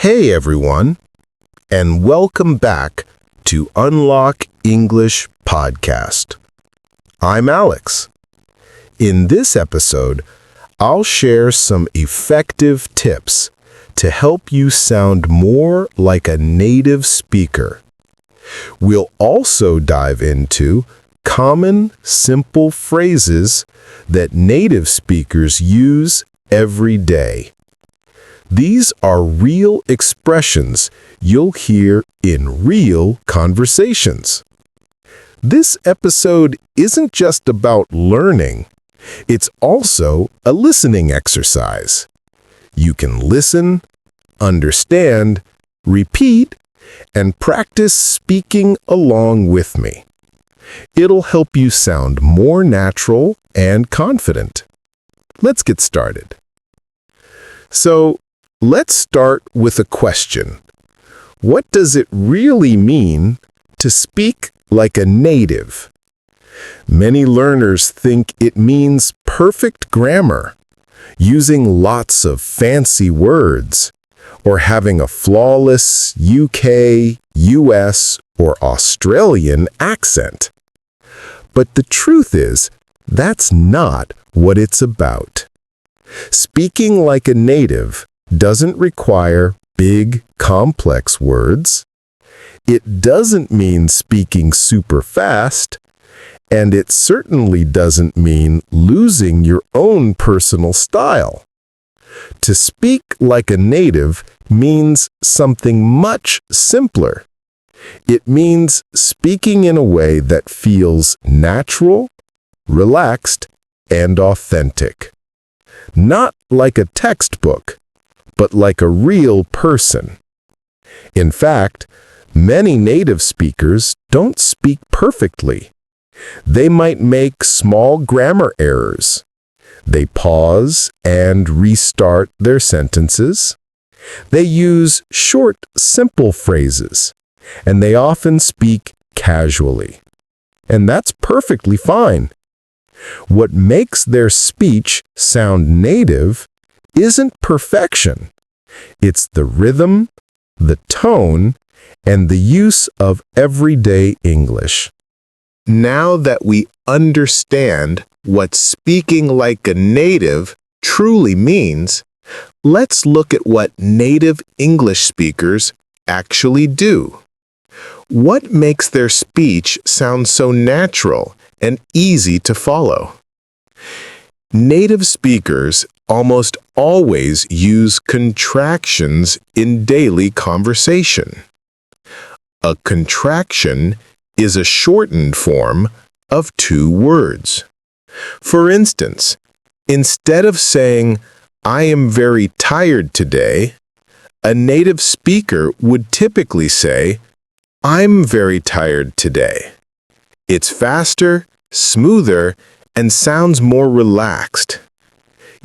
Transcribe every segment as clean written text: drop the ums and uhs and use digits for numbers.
Hey everyone, and welcome back to Unlock English Podcast. I'm Alex. In this episode, I'll share some effective tips to help you sound more like a native speaker. We'll also dive into common, simple phrases that native speakers use every day. These are real expressions you'll hear in real conversations. This episode isn't just about learning, it's also a listening exercise. You can listen, understand, repeat, and practice speaking along with me. It'll help you sound more natural and confident. Let's get started. So, let's start with a question. What does it really mean to speak like a native? Many learners think it means perfect grammar, using lots of fancy words, or having a flawless UK, US, or Australian accent. But the truth is, that's not what it's about. Speaking like a native doesn't require big, complex words. It doesn't mean speaking super fast, and it certainly doesn't mean losing your own personal style. To speak like a native means something much simpler. It means speaking in a way that feels natural, relaxed, and authentic. Not like a textbook, but like a real person. In fact, many native speakers don't speak perfectly. They might make small grammar errors. They pause and restart their sentences. They use short, simple phrases, and they often speak casually. And that's perfectly fine. What makes their speech sound native isn't perfection. It's the rhythm, the tone, and the use of everyday English. Now that we understand what speaking like a native truly means, let's look at what native English speakers actually do. What makes their speech sound so natural and easy to follow? Native speakers almost always use contractions in daily conversation. A contraction is a shortened form of two words. For instance, instead of saying, "I am very tired today," a native speaker would typically say, "I'm very tired today." It's faster, smoother, and sounds more relaxed.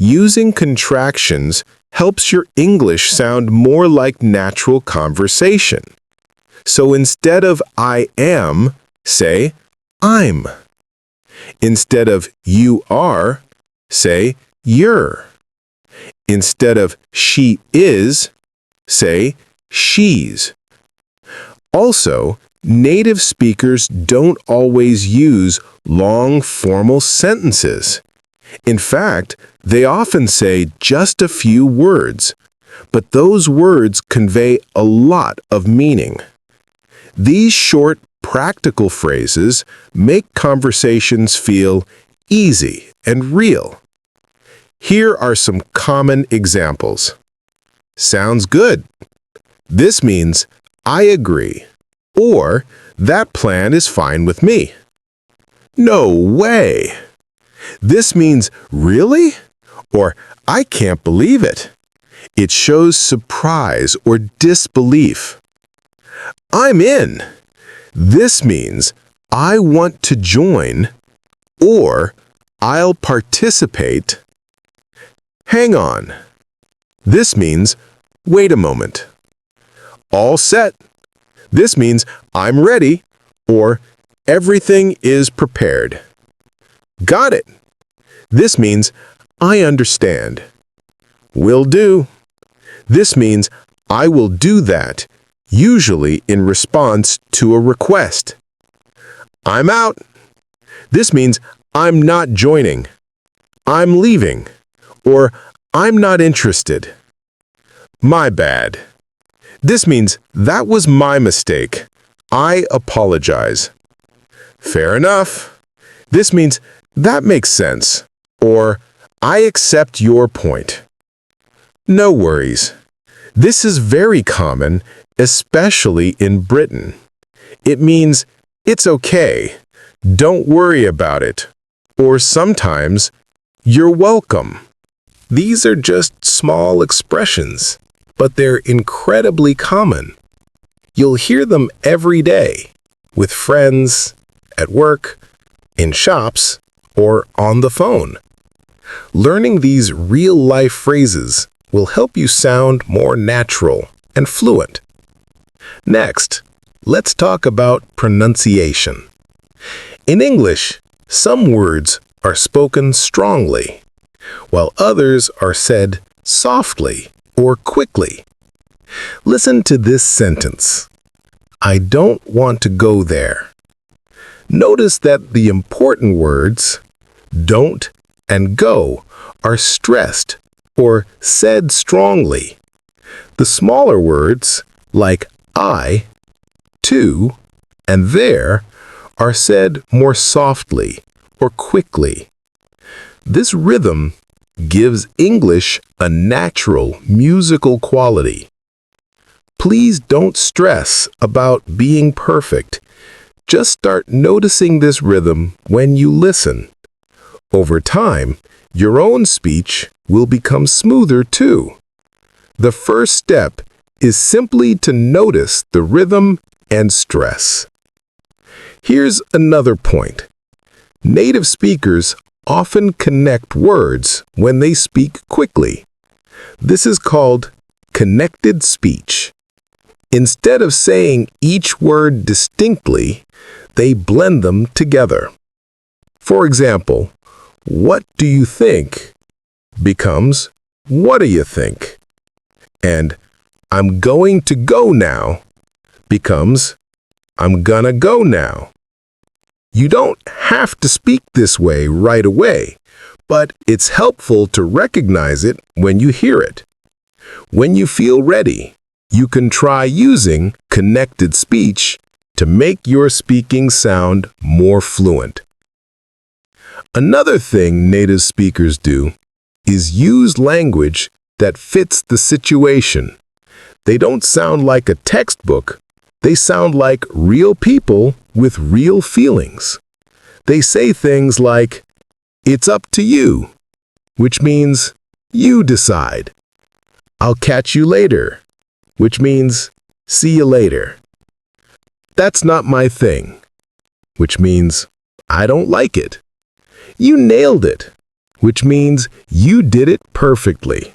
Using contractions helps your English sound more like natural conversation. So instead of "I am," say "I'm." Instead of "you are," say "you're." Instead of "she is," say "she's." Also, native speakers don't always use long formal sentences. In fact, they often say just a few words, but those words convey a lot of meaning. These short, practical phrases make conversations feel easy and real. Here are some common examples. Sounds good. This means I agree, or that plan is fine with me. No way. This means really, or I can't believe it. It shows surprise or disbelief. I'm in. This means I want to join, or I'll participate. Hang on. This means wait a moment. All set. This means I'm ready, or everything is prepared. Got it. This means I understand. Will do. This means I will do that, usually in response to a request. I'm out. This means I'm not joining. I'm leaving. Or I'm not interested. My bad. This means that was my mistake. I apologize. Fair enough. This means that makes sense. Or I accept your point. No worries. This is very common, especially in Britain. It means it's okay. Don't worry about it. Or sometimes, you're welcome. These are just small expressions, but they're incredibly common. You'll hear them every day, with friends, at work, in shops, or on the phone. Learning these real-life phrases will help you sound more natural and fluent. Next, let's talk about pronunciation. In English, some words are spoken strongly, while others are said softly or quickly. Listen to this sentence. I don't want to go there. Notice that the important words, don't and go, are stressed or said strongly. The smaller words, like I, to, and there, are said more softly or quickly. This rhythm gives English a natural musical quality. Please don't stress about being perfect. Just start noticing this rhythm when you listen. Over time, your own speech will become smoother too. The first step is simply to notice the rhythm and stress. Here's another point. Native speakers often connect words when they speak quickly. This is called connected speech. Instead of saying each word distinctly, they blend them together. For example, what do you think becomes what do you think? And I'm going to go now becomes I'm gonna go now. You don't have to speak this way right away, but it's helpful to recognize it when you hear it. When you feel ready, you can try using connected speech to make your speaking sound more fluent. Another thing native speakers do is use language that fits the situation. They don't sound like a textbook. They sound like real people with real feelings. They say things like, "It's up to you," which means you decide. "I'll catch you later," which means see you later. "That's not my thing," which means I don't like it. "You nailed it," which means you did it perfectly.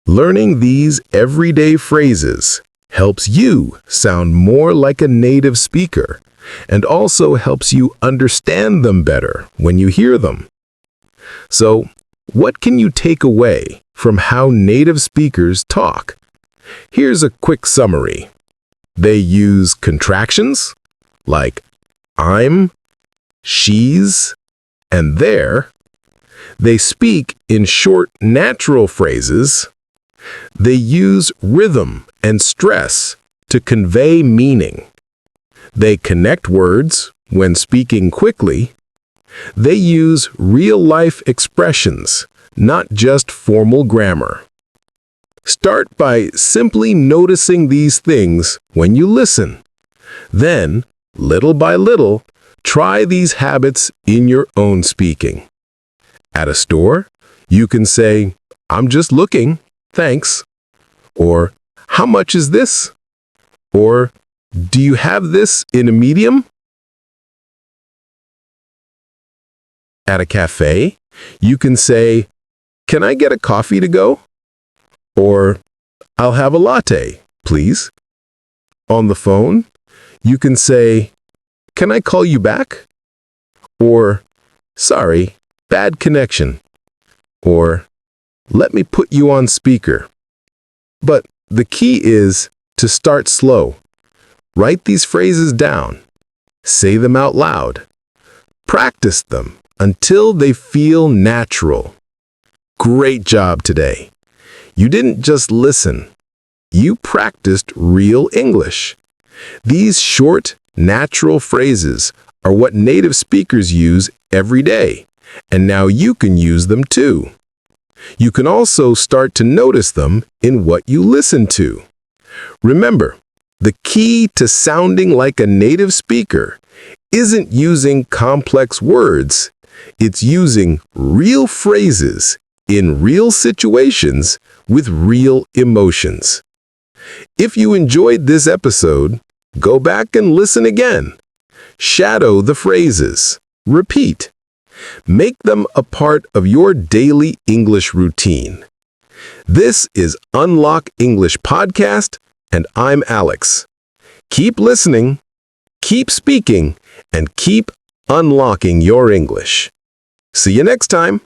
Learning these everyday phrases helps you sound more like a native speaker and also helps you understand them better when you hear them. So, what can you take away from how native speakers talk? Here's a quick summary. They use contractions like I'm, she's, and there. They speak in short, natural phrases. They use rhythm and stress to convey meaning. They connect words when speaking quickly. They use real-life expressions, not just formal grammar. Start by simply noticing these things when you listen. Then, little by little, try these habits in your own speaking. At a store, you can say, "I'm just looking, thanks." Or, "How much is this?" Or, "Do you have this in a medium?" At a cafe, you can say, "Can I get a coffee to go?" Or, "I'll have a latte, please." On the phone, you can say, "Can I call you back?" Or, "Sorry, bad connection." Or, "Let me put you on speaker." But the key is to start slow. Write these phrases down. Say them out loud. Practice them until they feel natural. Great job today. You didn't just listen. You practiced real English. These short, natural phrases are what native speakers use every day, and now you can use them too. You can also start to notice them in what you listen to. Remember, the key to sounding like a native speaker isn't using complex words. It's using real phrases in real situations with real emotions. If you enjoyed this episode, go back and listen again. Shadow the phrases. Repeat. Make them a part of your daily English routine. This is Unlock English Podcast, and I'm Alex. Keep listening, keep speaking, and keep unlocking your English. See you next time.